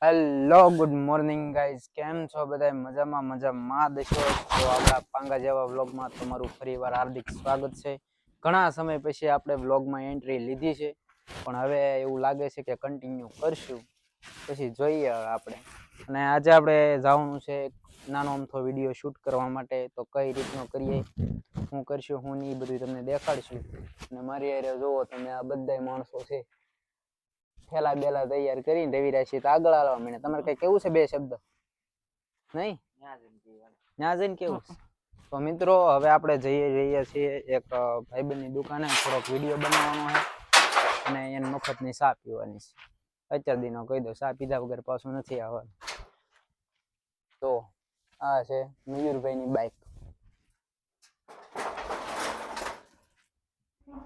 Hello good morning guys, કેમ છો બધા? મજામાં દેશો. તો આપણા પાંગા જેવા વ્લોગમાં તમારું ફરીવાર હાર્દિક સ્વાગત છે. ઘણા સમય પછી આપણે વ્લોગમાં એન્ટ્રી લીધી છે, પણ હવે એવું લાગે છે કે કન્ટિન્યુ કરશું. પછી જોઈએ આપણે. અને આજે આપણે જવાનું છે નાનો અમથો વિડીયો શૂટ કરવા માટે. તો કઈ રીતનો કરીએ, હું કરશું, હું નહીં, બધું તમને દેખાડશું. અને મારી હારે જોવો તમે, આ બધા માણસો છે થેલા બેલા તૈયાર કરીને રવિરાજ છે તો આગળ હાલવા માંડે. તમારે કઈ કેવું છે? બે શબ્દ નહીં? ત્યાં જઈને કેવું છે? તો મિત્રો, હવે આપણે જઈ રહ્યા છીએ એક ભાઈબંધની દુકાને. થોડોક વિડીયો બનાવવાનો છે અને એને મફતની ચા પીવાની છે. અત્યાર દીનો કહી દો, ચા પીધા વગર પાછું નથી આવવાનું. તો આ છે મયુરભાઈની બાઈક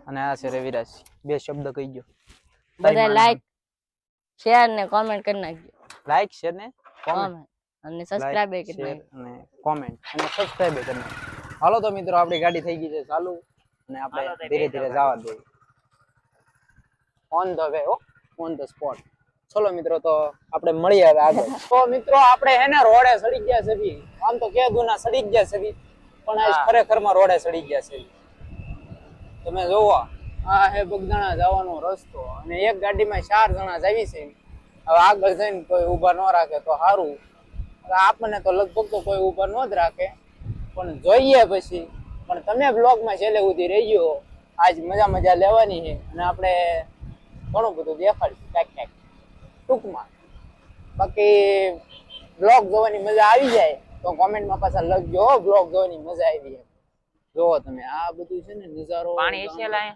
અને આ છે રવિરાજ. બે શબ્દ કહી ગયો. બધા લાઈક શેર ને કોમેન્ટ કરી નાખજો. લાઈક શેર ને કોમેન્ટ અને સબસ્ક્રાઇબ કરી શેર નાખજો અને કોમેન્ટ અને સબસ્ક્રાઇબ કરી નાખજો. હાલો તો મિત્રો, આપણી ગાડી થઈ ગઈ છે ચાલુ અને આપણે ધીરે ધીરે જવા દઈએ. On the way, on the spot. ચલો મિત્રો, તો આપણે મળીએ હવે આગળ. તો મિત્રો, આપણે હે ને રોડે સડી ગયા છે. આમ તો કે ગુના સડી ગયા છે, પણ આજ ખરેખરમાં રોડે સડી ગયા છે. તમે જોવો, આ હે બગદાણા જવાનો રસ્તો અને એક ગાડીમાં 4 જણા જાવી છે. હવે આગળ જઈને કોઈ ઊભા ન રાખે તો સારું. આપણને તો લગભગ તો કોઈ ઊભા ન જ રાખે, પણ જોઈએ પછી. પણ તમે બ્લોગમાં છેલ્લે સુધી રહીયો. આજ મજા લેવાની છે અને આપણે ઘણું બધું દેખાડીશું ક્યાંક ટૂંકમાં. બાકી બ્લોગ જોવાની મજા આવી જાય તો કોમેન્ટમાં પાછા લખજો, બ્લોગ જોવાની મજા આવી. જોવો તમે, આ બધું છે ને નજારો. પાણી હશે લાય?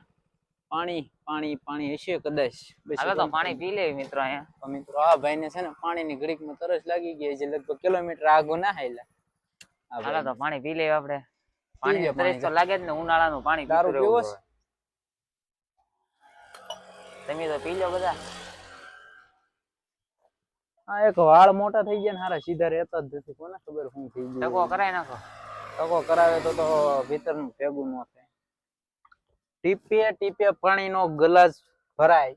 પાણી હશે કદાચ. હાલો તો પાણી પી લે મિત્રો. અહીંયા તો મિત્રો, આ ભાઈને છે ને પાણીની ઘડીકમાં તરસ લાગી ગઈ છે. લગભગ કિલોમીટર આગો ના હાલ્યા. હાલો તો પાણી પી લે આપણે. પાણી તરસ તો લાગે જ ને, ઉનાળાનું પાણી. દારૂ પીવો છે? તમે તો પી લો બધા. હા, એક વાળ મોટા થઈ ગયા ને હારા, સીધા રહેતા જ નથી. કોને ખબર શું થઈ ગયું. ટકો કરાવી નાખો. ટકો કરાવે તો ભીતરનું ભેગું ન થાય. ટીપે ટીપે પાણીનો ગ્લાસ ભરાય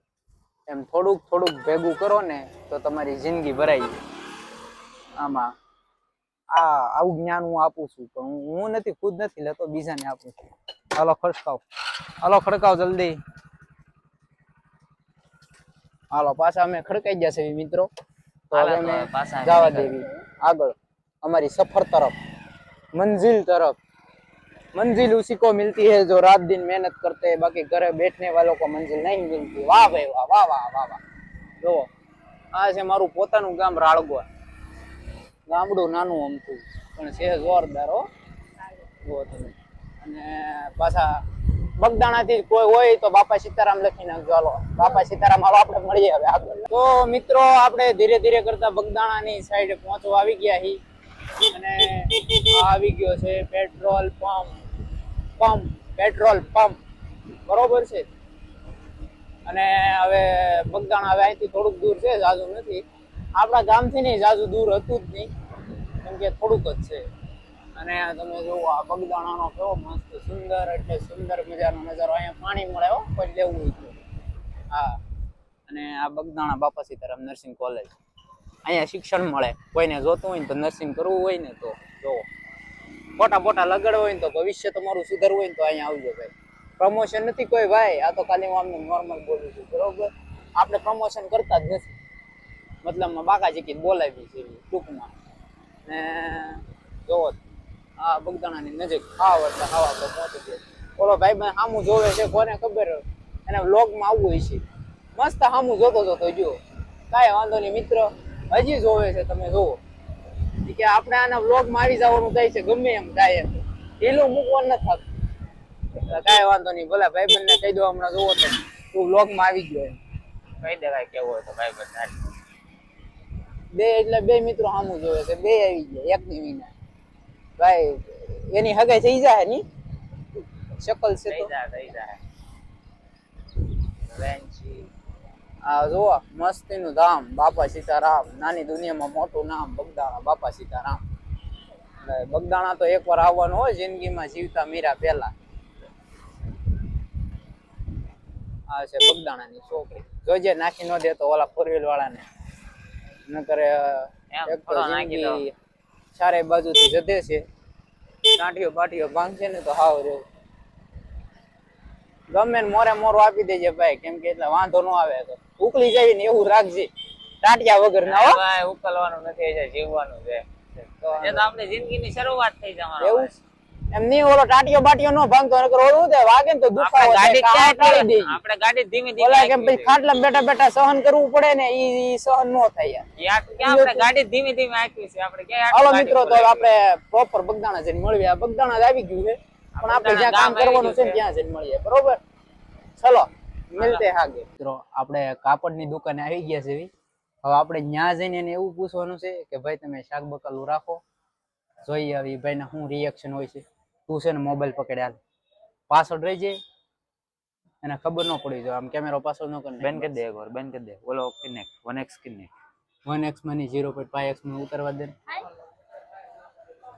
એમ થોડુંક ભેગું કરો ને તો તમારી જિંદગી ભરાઈ જાય. આમાં આવું જ્ઞાન હું આપું છું, પણ હું નથી, ખુદ નથી લેતો, બીજાને આપું છું. હાલો ખડકાવ જલ્દી. હાલો, પાછા અમે ખડકાઈ ગયા છે મિત્રો. તો હવે અમે જવા દેવી આગળ અમારી સફર તરફ, मंजिल तरफ. मंजिल उसी को मिलती है जो रात दिन मेहनत करते हैं, बाकी घरे बैठने वालों को मंजिल नहीं मिलती. वाह भाई वाह, वाह वाह वाह वाह. જો આ છે મારું પોતાનું ગામ રાળગોળ. ગામડું નાનું અમથું પણ છે જોરદાર હો. જો તમે. અને પાછા બગદાણાથી કોઈ હોય તો બાપા સીતારામ લખી નાખજો. હાલો, બાપા સીતારામ હાલો, આપણે મળીએ હવે આગળ. તો મિત્રો, આપણે ધીરે ધીરે કરતા બગદાણાની સાઈડે પહોંચવા આવી ગયા છીએ. અને આવી ગયો છે પેટ્રોલ પંપ, બરોબર છે. અને હવે બગદાણા હવે અહીંથી થોડુંક દૂર છે, જાજુ નથી. આપણા ગામથી નહીં જાજુ દૂર હતું જ નહીં, કેમ કે થોડુંક જ છે. અને તમે જુઓ, આ બગદાણાનો કેવો મસ્ત સુંદર, એટલે સુંદર મજાનો નજારો. અહીંયા પાણી મળે હો, કોઈ લેવું હોય તો. હા, અને આ બગદાણા બાપા સીતારામ નર્સિંગ કોલેજ. અહીંયા શિક્ષણ મળે. કોઈને જોતું હોય ને તો, નર્સિંગ કરવું હોય ને તો જો, ફોટા લગાડવા હોય ને તો, ભવિષ્ય તમારું સુધરવું હોય ને તો અહીંયા આવજો ભાઈ. પ્રમોશન નથી કોઈ ભાઈ, આ તો ખાલી હું આમને નોર્મલ બોલું છું, બરોબર. આપણે પ્રમોશન કરતા જ નથી, મતલબમાં બાકાજીકી બોલાવી છે ટૂંકમાં. ને જોવો, આ બગદાણાની નજીક ખાવ એટલે ખાવા તો પહોંચી ગયો. ઓલો ભાઈ ભાઈ સામું જોવે છે, કોને ખબર એને વ્લોગમાં આવવું હોય છે. મસ્ત સામું જોતો જો, કાંઈ વાંધો નહીં મિત્ર, હજી જોવે છે. તમે જોવો કે આપણે આના વ્લોગમાં આવી જવાનું થાય છે, ગમે એમ થાય એમ. ઢીલું મૂકવાનું નથી થતું. કાંઈ વાંધો નહીં, ભલે ભાઈબંધને કહી દો, હમણાં જોવો તો તું વ્લોગમાં આવી ગયો એમ કહી દેવાય કેવું હોય તો ભાઈબંધ. બે એટલે બે મિત્રો સામું જોવે છે, બે આવી ગયા એકની વિના. ભાઈ એની હગાઈ થઈ જાય ની શકલ છે તો. આ જુઓ, મસ્તીનું ધામ બાપા સીતારામ. નાની દુનિયામાં મોટું નામ બગદાણા બાપા સીતારામ. બગદાણા તો એકવાર આવવાનું હોય જિંદગીમાં, જીવતા મીરા પહેલા. આ છે બગદાણાની છોકરી. જોજે નાખી ન દે તો ઓલા 4 વ્હીલ વાળાને નકર એમ એક તો થોડો નાખી દો. જિંદગી ચારે બાજુથી જધે છે. ટાંટીઓ બાટીઓ ભાંગશે ને તો હાવ રહ્યું. ગમે ને મોરે મોરું આપી દેજે ભાઈ, કેમ કે એટલે વાંધો ન આવે. તો ઉકળી જાય ને એવું રાખજે, ટાંટિયા વગર ના હો. ભાઈ ઉકલવાનું નથી, એ જીવવાનું છે. એ તો આપણી જિંદગીની શરૂઆત થઈ જવાનું. એવું એમ નહીં, ઓલો ટાંટિયો બાટીઓ નો ભાંગતો, નકર ઓલું તે વાગે ને તો દુખાવો ગાડી થાય, કાળી દે. આપણે ગાડી ધીમે ધીમે ઓલા કેમ પછી ખાટલા બેઠા બેઠા સહન કરવું પડે ને, ઈ સહન નો થાય યાર. ક્યાં આપણે ગાડી ધીમે ધીમે આંકી છે આપણે ક્યાં. હાલો મિત્રો, તો આપણે પ્રોપર બગદાણા જઈને મળીએ. આ બગદાણા જ આવી ગયું છે, પણ આપણે જ્યાં કામ કરવાનું છે ને ત્યાં જઈને મળીએ. બરોબર, ચલો મિલતે હાગે. મિત્રો આપણે કાપડની દુકાને આવી ગયા છે. હવે આપણે ત્યાં જઈને એને એવું પૂછવાનું છે કે ભાઈ તમે શાક બકાલું રાખો, જોઈએ આવી ભાઈને શું રિએક્શન હોય છે. તું છે ને મોબાઈલ પકડે હાલ, પાછળ રહી જાય, એને ખબર ન પડી જાય. આમ કેમેરો પાછળ ન કરે, બેન કરી દે એકવાર, બેન કરી દે. ઓલો કનેક્ટ 1x કનેક્ટ 1x માં 0.5x માં ઉતારવા દે.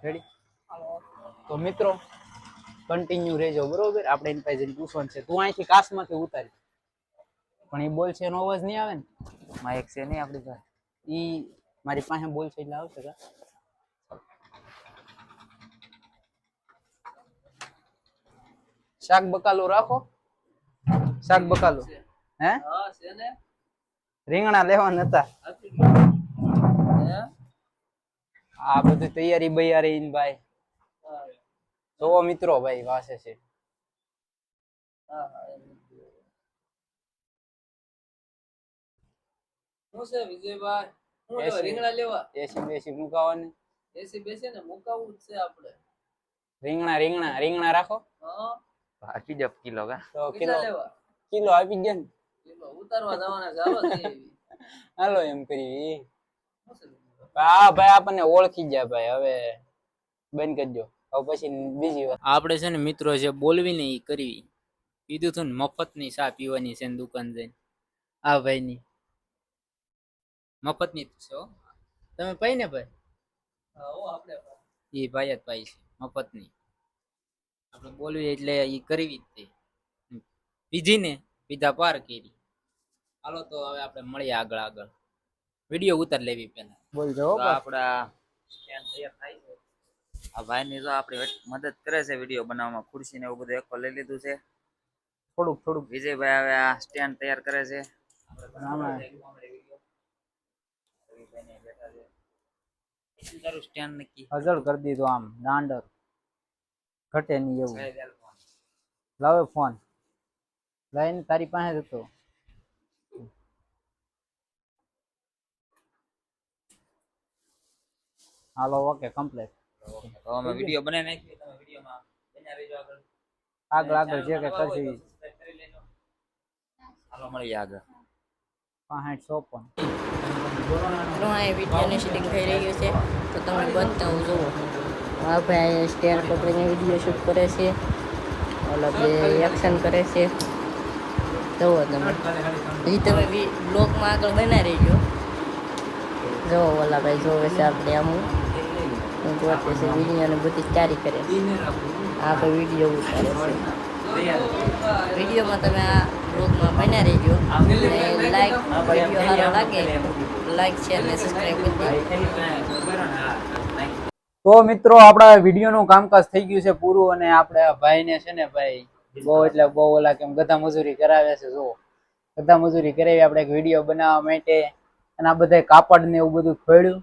રેડી? તો મિત્રો કન્ટિન્યુ રહેજો. બરોબર, આપણે એની પાસે જઈને પૂછવાનું છે. તું અહીંથી કાશમાંથી ઉતારી, પણ એ બોલ છે એનો અવાજ નહીં આવે ને. માઇક છે નહીં આપણી પાસે. ઈ મારી પાસે બોલ છે એટલે આવશે કા. શાક બકાલું રાખો, શાક બકાલું હે રીંગણા લેવાના હતા. આ બધી તૈયારી બૈયારી ભાઈ જોવો મિત્રો, ભાઈ વાસે છે. શું છે વિજયભાઈ? શું લેવા? રીંગણા લેવા? એસી બેસી મુકાવાની. એસી બેસે ને મુકાવું જ છે આપણે. રીંગણા રીંગણા રીંગણા રાખો. હા, આપી દે કિલો કા. તો કિલો કેટલા લેવા? કિલો આપી ગયા ને. કિલો ઉતારવા જવાના છે. હાલો જઈએ. હાલો એમ કરી. શું છે વિજયભાઈ? હા ભાઈ આપણને ઓળખી ગયા ભાઈ. હવે બંધ કરજો, હવે પછી બીજી વાત. આપણે છે ને મિત્રો જે બોલવી ને એ કરવી. કીધું હતું ને મફત ની ચા પીવાની છે દુકાન જઈને. આ ભાઈ ની મફત ની છે હો. તમે પાઈ ને ભાઈ? હા હો, આપણે એ ભાઈ જ પાઈ છે મફત ની. આપણે બોલવી એટલે એ કરવી જ તે. પીધી ને પીધા પાર કરી. હાલો તો હવે આપણે મળીએ આગળ આગળ. વિડીયો ઉતાર લેવી પેલા. બોલજો આપડા સ્ટેન્ડ તૈયાર થાય છે. આ ભાઈ ની તો આપણી મદદ કરે છે વિડીયો બનાવવામાં. ખુરશી ને એવું બધું એક લઈ લીધું છે. થોડુંક થોડુંક. વિજયભાઈ હવે આ સ્ટેન્ડ તૈયાર કરે છે. સ્ટેન્ડ નક્કી હજળ કરી દીધું આમ દાંડર ઘટે નહીં એવું. લાવે ફોન લઈને તારી પાસે હતો. Hello okay complete. તો અમે વિડીયો બનાવી નાખીએ. તમે વિડીયોમાં બન્યા રહેજો આગળ. આગળ આગળ જે કઈ કરશે. હાલો મળીએ આગળ. 65 અહીં વિડીયોની શૂટિંગ થઈ રહ્યું છે તો તમે બતાવું જુઓ. આ ભાઈ સ્ટેન્ડ પકડીને વિડીયો શૂટ કરે છે, ઓલા બે એક્શન કરે છે. જુઓ તમે, હજી તમે બ્લોગમાં આગળ બના રહીજો. જુઓ ઓલા ભાઈ જોવે છે આપણે આમ ગોતે છે વિડીયોને બધી તૈયારી કરે છે. આ ભાઈ વિડીયો ઉતારે છે. વિડીયોમાં તમે આ બ્લોગમાં બન્યા રહેજો. લાઈક વિડીયો સારો લાગે લાઈક શેર અને સબસ્ક્રાઇબ કરી તો મિત્રો આપણા વિડીયોનું કામકાજ થઈ ગયું છે પૂરું. અને આપણે ભાઈને છે ને ભાઈ બહુ એટલે બહુ ઓલા કેમ ગધા મજૂરી કરાવે છે. જો ગધા મજૂરી કરાવી આપણે એક વિડીયો બનાવવા માટે. અને આ બધા કાપડ ને એવું બધું ખોડ્યું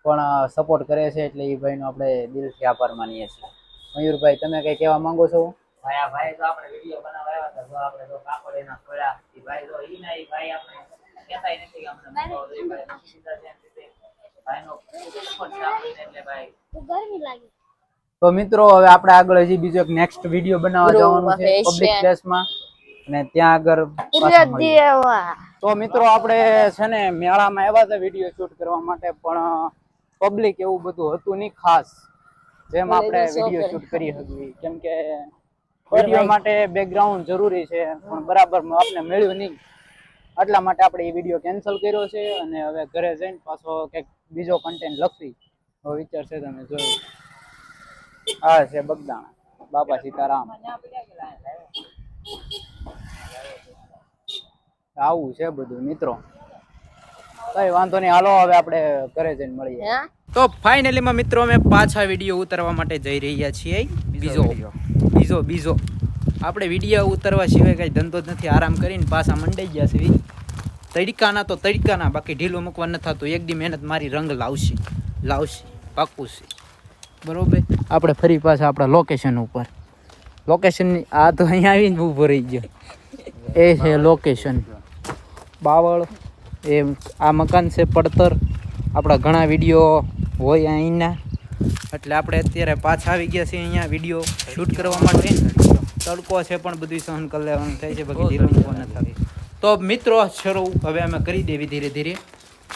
પણ સપોર્ટ કરે છે એટલે એ ભાઈનો આપણે દિલથી આભાર માનીએ છીએ. મયુરભાઈ તમે કઈ કહેવા માંગો છો? ભાઈ આ ભાઈ તો આપણે વિડીયો બનાવવા આવ્યા હતા. તો આપણે તો કાપડ એના ખોળ્યા. એ ભાઈ તો ઈ ના ઈ ભાઈ આપણે કહેતાય નથી કે અમને મંગાવો. એ ભાઈ સીધા છે ભાઈનો સપોર્ટ છે આપણને એટલે ભાઈ. તો મિત્રો હવે આપણે આગળ હજી બીજો એક નેક્સ્ટ વિડીયો બનાવવા જવાનું છે પબ્લિક પ્લેસમાં. અને ત્યાં આગળ પાછા મળીએ. તો મિત્રો આપણે છે ને મેળામાં આવ્યા હતા વિડીયો શૂટ કરવા માટે, પણ પબ્લિક એવું બધું હતું નહીં ખાસ જેમ આપણે વિડીયો શૂટ કરી શકીએ. કેમ કે વિડીયો માટે બેકગ્રાઉન્ડ જરૂરી છે પણ બરાબર આપણે મળ્યું નહીં. એટલા માટે આપણે એ વિડીયો કેન્સલ કર્યો છે. અને હવે ઘરે જઈને પાછો કંઈક બીજો કન્ટેન્ટ લખવી હવે વિચાર છે. તમે જોયું આ છે બગદાણા બાપા સીતારામ. આવું છે બધું મિત્રો. કઈ વાંધો નહીં, હાલો હવે આપણે ઘરે જઈને મળીએ. હે તો ફાઇનલી માં મિત્રો અમે પાછા વિડીયો ઉતારવા માટે જઈ રહ્યા છીએ. બીજો આપણે વિડીયો ઉતારવા સિવાય કઈ ધંધો જ નથી. આરામ કરીને પાછા મંડાઈ ગયા છે. તડકાના બાકી ઢીલું મૂકવા ન થતું. એક દી મહેનત મારી રંગ લાવશે પાક્કું છે. બરોબર, આપણે ફરી પાછા આપણા લોકેશન ઉપર. લોકેશનની આ તો અહીંયા આવીને ઊભો રહી ગયો. એ છે લોકેશન બાવળ. એ આ મકાન છે પડતર. આપણા ઘણા વિડીયો હોય અહીંના, એટલે આપણે અત્યારે પાછા આવી ગયા છીએ અહીંયા વિડીયો શૂટ કરવા માટે. તડકો છે પણ બધું સહન કરી લેવાનું થાય છે, બાકી ઢીલું મૂકવા ન થાય. તો મિત્રો શરૂ હવે અમે કરી દેવી ધીરે ધીરે.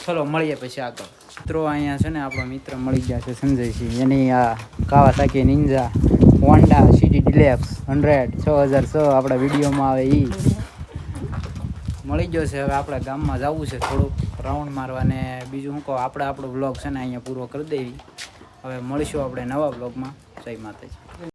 ચલો મળીએ પછી આગળ. મિત્રો અહીંયા છે ને આપણો મિત્ર મળી ગયા છે સંજયસિંહ. એની આ કાવાસાકી નિંજા હોન્ડા સિટી ડિલેક્સ 100 6006 આપણા વિડીયોમાં આવે એ મળી ગયો છે. હવે આપણે ગામમાં જવું છે થોડુંક રાઉન્ડ મારવા, ને બીજું શું કહું, આપણો બ્લોગ છે ને અહીંયા પૂરો કરી દેવી. હવે મળીશું આપણે નવા બ્લોગમાં. જય માતાજી.